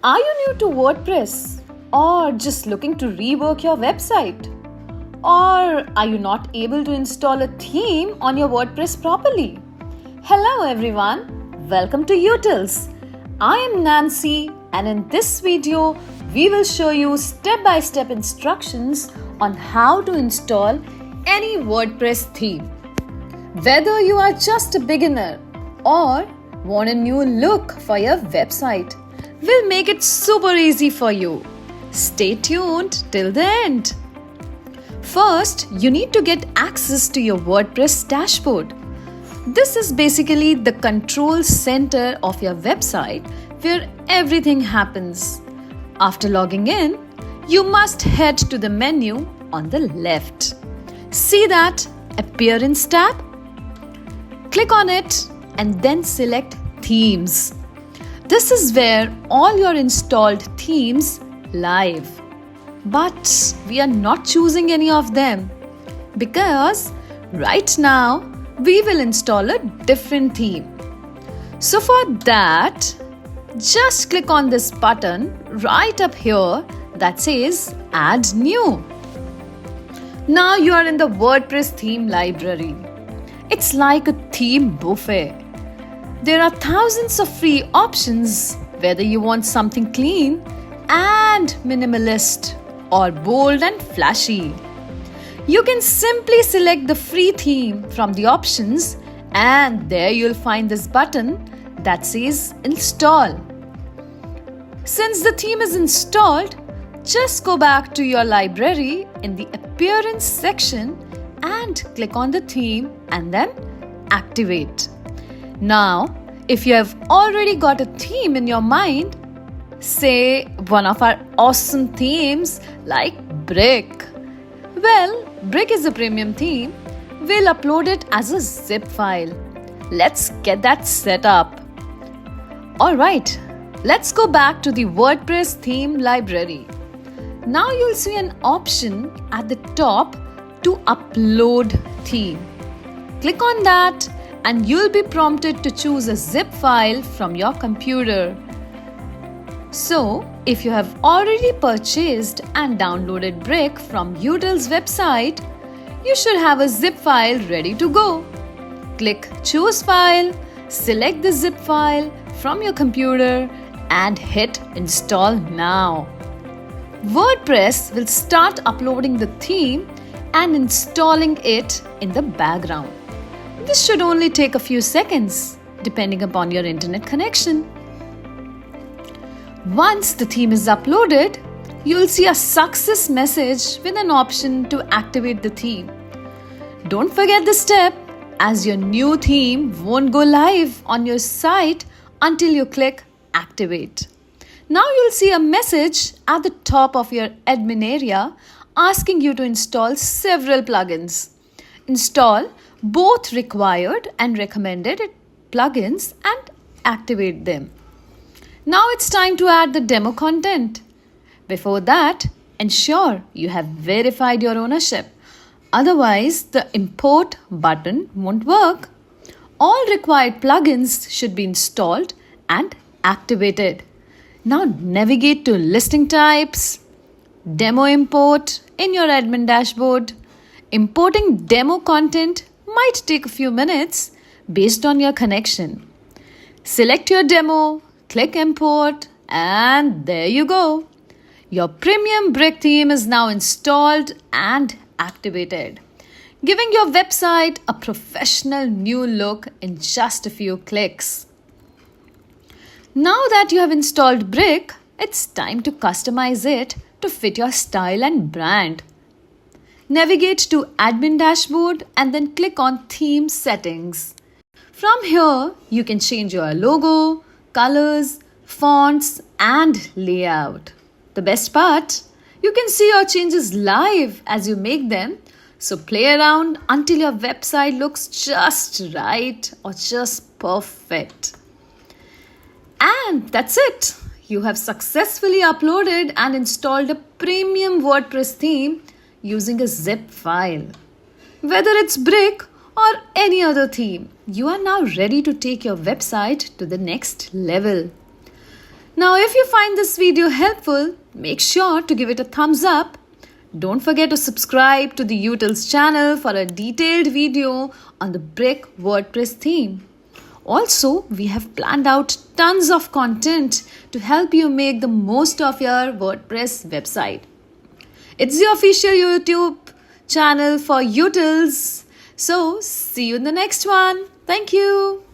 Are you new to WordPress or just looking to rework your website? Or are you not able to install a theme on your WordPress properly? Hello everyone, welcome to Utils. I am Nancy and in this video we will show you step-by-step instructions on how to install any WordPress theme. Whether you are just a beginner or want a new look for your website, we'll make it super easy for you. Stay tuned till the end. First, you need to get access to your WordPress dashboard. This is basically the control center of your website where everything happens. After logging in, you must head to the menu on the left. See that Appearance tab? Click on it and then select Themes. This is where all your installed themes live. But we are not choosing any of them because right now we will install a different theme. So for that, just click on this button right up here that says Add New. Now you are in the WordPress theme library. It's like a theme buffet. There are thousands of free options, whether you want something clean and minimalist or bold and flashy. You can simply select the free theme from the options and there you'll find this button that says Install. Since the theme is installed, just go back to your library in the Appearance section and click on the theme and then Activate. Now, if you have already got a theme in your mind, say one of our awesome themes like Brikk. Well, Brikk is a premium theme. We'll upload it as a zip file. Let's get that set up. Alright, let's go back to the WordPress theme library. Now you'll see an option at the top to upload theme. Click on that and you'll be prompted to choose a zip file from your computer. So, if you have already purchased and downloaded Brikk from Utils website, you should have a zip file ready to go. Click Choose File, select the zip file from your computer and hit Install Now. WordPress will start uploading the theme and installing it in the background. This should only take a few seconds, depending upon your internet connection. Once the theme is uploaded, you'll see a success message with an option to activate the theme. Don't forget this step, as your new theme won't go live on your site until you click Activate. Now you'll see a message at the top of your admin area asking you to install several plugins. Install both required and recommended plugins and activate them. Now it's time to add the demo content. Before that, ensure you have verified your ownership. Otherwise, the import button won't work. All required plugins should be installed and activated. Now navigate to listing types, demo import in your admin dashboard. Importing demo content might take a few minutes based on your connection. Select your demo, click import, and there you go. Your premium Brikk theme is now installed and activated, giving your website a professional new look in just a few clicks. Now that you have installed Brikk, it's time to customize it to fit your style and brand. Navigate to Admin Dashboard and then click on Theme Settings. From here, you can change your logo, colors, fonts, and layout. The best part, you can see your changes live as you make them. So play around until your website looks just right or just perfect. And that's it. You have successfully uploaded and installed a premium WordPress theme using a zip file. Whether it's Brikk or any other theme, you are now ready to take your website to the next level. Now, if you find this video helpful, make sure to give it a thumbs up. Don't forget to subscribe to the Utils channel for a detailed video on the Brikk WordPress theme. Also, we have planned out tons of content to help you make the most of your WordPress website. It's the official YouTube channel for Utils. So, see you in the next one. Thank you.